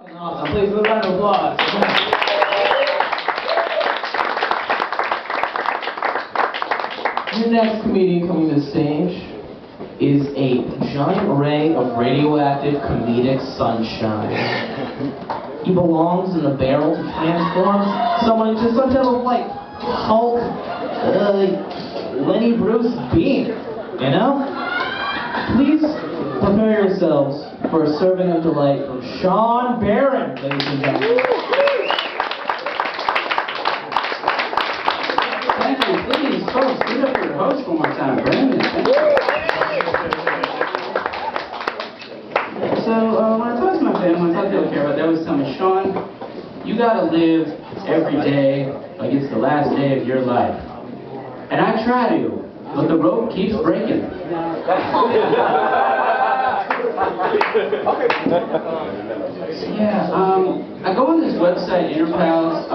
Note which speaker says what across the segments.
Speaker 1: Awesome. Please, a round of applause. The next comedian coming to the stage is a giant array of radioactive comedic sunshine. He belongs in a barrel to transform someone into some type of like Hulk, Lenny Bruce being, you know? Please prepare yourselves for a serving of delight from Shawn Barron, ladies and gentlemen.
Speaker 2: Thank you. Please, folks, give it up for your host one more time, Brandon. Thank you. So, when I talk to my family, when I talk to people who care about, they always tell me, Shawn, you gotta live every day like it's the last day of your life. And I try to, but the rope keeps breaking. Yeah, I go on this website, Interpals,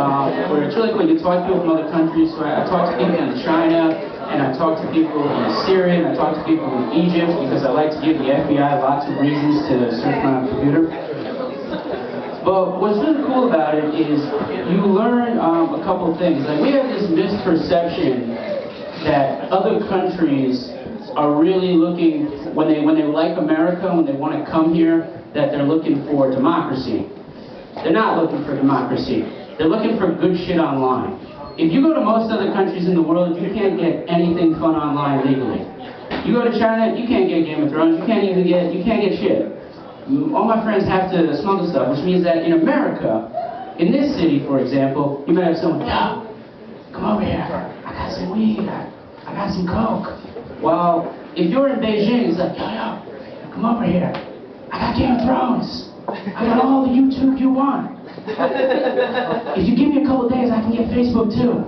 Speaker 2: where it's really cool. You talk to people from other countries. So I talk to people in China, and I talk to people in Syria, and I talk to people in Egypt, because I like to give the FBI lots of reasons to search my computer. But what's really cool about it is you learn a couple of things. Like, we have this misperception that other countries are really looking, when they like America, when they want to come here, that they're looking for democracy. They're not looking for democracy. They're looking for good shit online. If you go to most other countries in the world, you can't get anything fun online legally. You go to China, you can't get Game of Thrones, you can't get shit. All my friends have to smuggle stuff, which means that in America, in this city, for example, you might have someone, yo, come over here, I got some weed, I got some coke. Well, if you're in Beijing, it's like, yo, come over here. I got Game of Thrones. I got all the YouTube you want. If you give me a couple days, I can get Facebook too.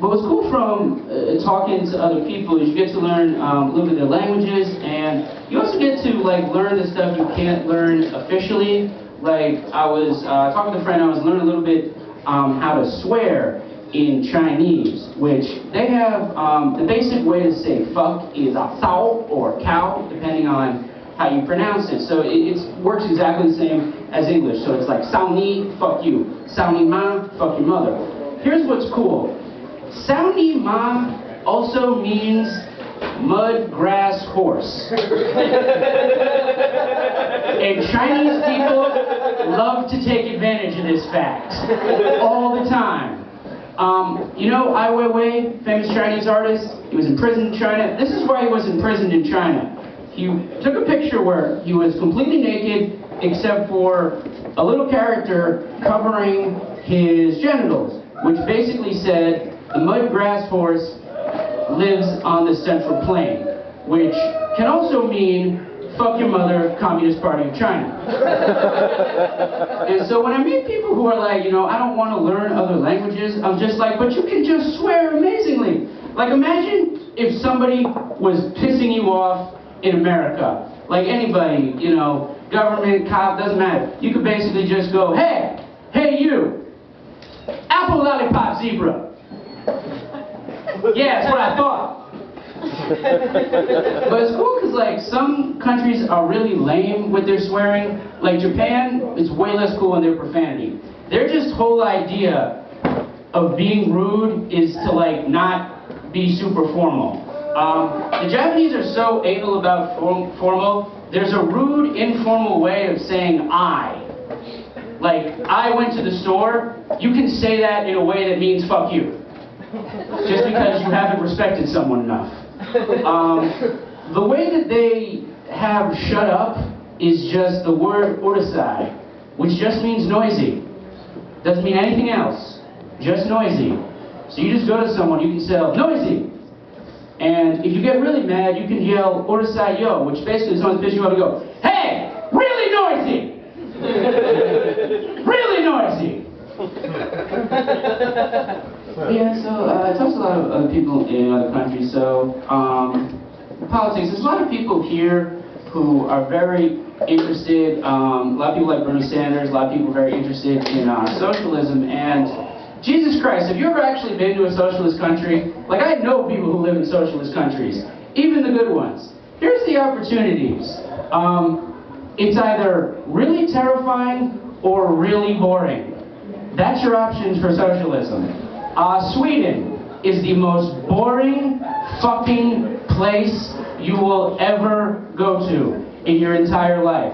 Speaker 2: But what's cool from talking to other people is you get to learn a little bit of their languages, and you also get to learn the stuff you can't learn officially. Like, I was talking to a friend, I was learning a little bit how to swear in Chinese, which they have, the basic way to say fuck is sao or cow, depending on how you pronounce it. So it works exactly the same as English. So it's like sao ni, fuck you. Sao ni ma, fuck your mother. Here's what's cool. Sao ni ma also means mud, grass, horse. And Chinese people love to take advantage of this fact all the time. You know Ai Weiwei, famous Chinese artist? He was in prison in China. This is why he was imprisoned in China. He took a picture where he was completely naked except for a little character covering his genitals, which basically said, the mud grass horse lives on the central plain, which can also mean, fuck your mother, Communist Party of China. And so when I meet people who are like, I don't want to learn other languages, I'm just like, but you can just swear amazingly. Like, imagine if somebody was pissing you off in America. Like anybody, government, cop, doesn't matter. You could basically just go, hey you, apple lollipop zebra. Yeah, that's what I thought. But it's cool because some countries are really lame with their swearing. Like Japan is way less cool in their profanity. Their just whole idea of being rude is to not be super formal. The Japanese are so anal about formal. There's a rude, informal way of saying I. Like, I went to the store. You can say that in a way that means fuck you. Just because you haven't respected someone enough. The way that they have shut up is just the word urusai, which just means noisy. Doesn't mean anything else. Just noisy. So you just go to someone, you can say, noisy. And if you get really mad, you can yell urusai yo, which basically someone's pissing you off and go, hey, really noisy! Really noisy! Yeah, so I talk to a lot of other people in other countries. So politics, there's a lot of people here who are very interested, a lot of people like Bernie Sanders, a lot of people very interested in socialism. And Jesus Christ, have you ever actually been to a socialist country? Like, I know people who live in socialist countries, even the good ones. Here's the opportunities. It's either really terrifying or really boring. That's your options for socialism. Sweden is the most boring fucking place you will ever go to in your entire life.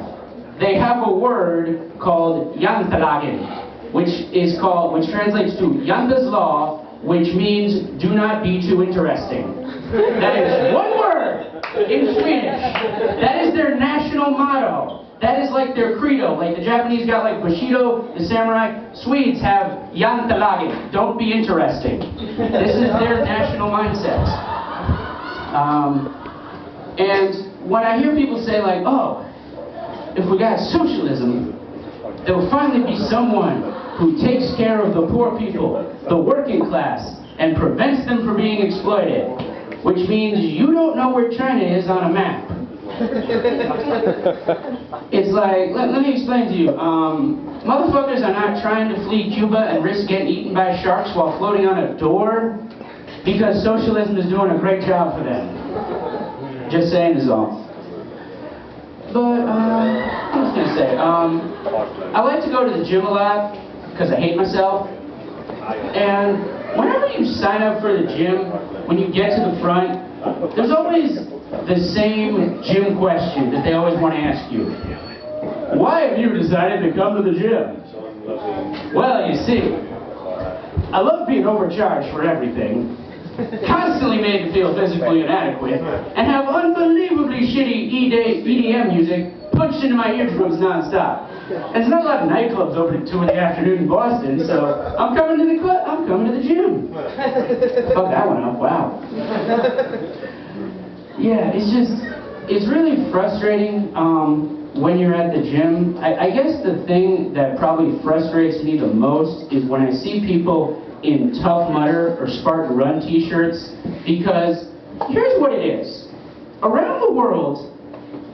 Speaker 2: They have a word called jantelagen, which translates to Jante's Law, which means do not be too interesting. That is one word in Swedish. That is their national motto. That is like their credo. Like the Japanese got like Bushido, the samurai. Swedes have jantelagen, don't be interesting. This is their national mindset. And when I hear people say like, oh, if we got socialism, there will finally be someone who takes care of the poor people, the working class, and prevents them from being exploited. Which means you don't know where China is on a map. It's like, let me explain to you. Motherfuckers are not trying to flee Cuba and risk getting eaten by sharks while floating on a door because socialism is doing a great job for them. Just saying is all. But, what was I going to say? I like to go to the gym a lot because I hate myself. And whenever you sign up for the gym, when you get to the front, there's always the same gym question that they always want to ask you. Why have you decided to come to the gym? Well, you see, I love being overcharged for everything, constantly made to feel physically inadequate, and have unbelievably shitty EDM music punched into my eardrums nonstop. And there's not a lot of nightclubs open at 2 in the afternoon in Boston, so I'm coming to the club, I'm coming to the gym. Fuck that one up, wow. Yeah, it's really frustrating when you're at the gym. I guess the thing that probably frustrates me the most is when I see people in Tough Mudder or Spartan Run t-shirts, because here's what it is. Around the world,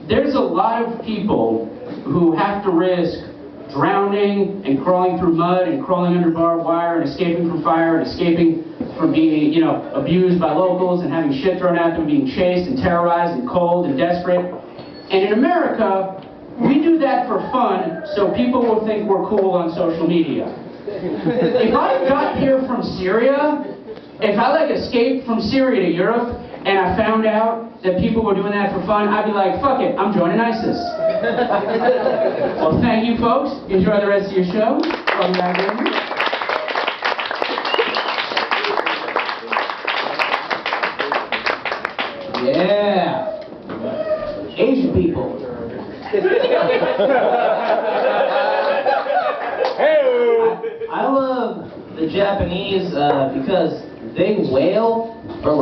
Speaker 2: there's a lot of people who have to risk drowning and crawling through mud and crawling under barbed wire and escaping from fire and escaping from being, abused by locals and having shit thrown at them, being chased and terrorized and cold and desperate. And in America, we do that for fun so people will think we're cool on social media. If I got here from Syria, if I escaped from Syria to Europe and I found out that people were doing that for fun, I'd be like, fuck it, I'm joining ISIS. Well, thank you, folks. Enjoy the rest of your show. Welcome back, everyone. Yeah. Asian people. I love the Japanese because they whale for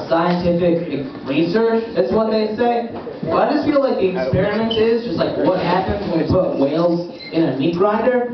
Speaker 2: scientific research, that's what they say. But I just feel like the experiment is just what happens when we put whales in a meat grinder.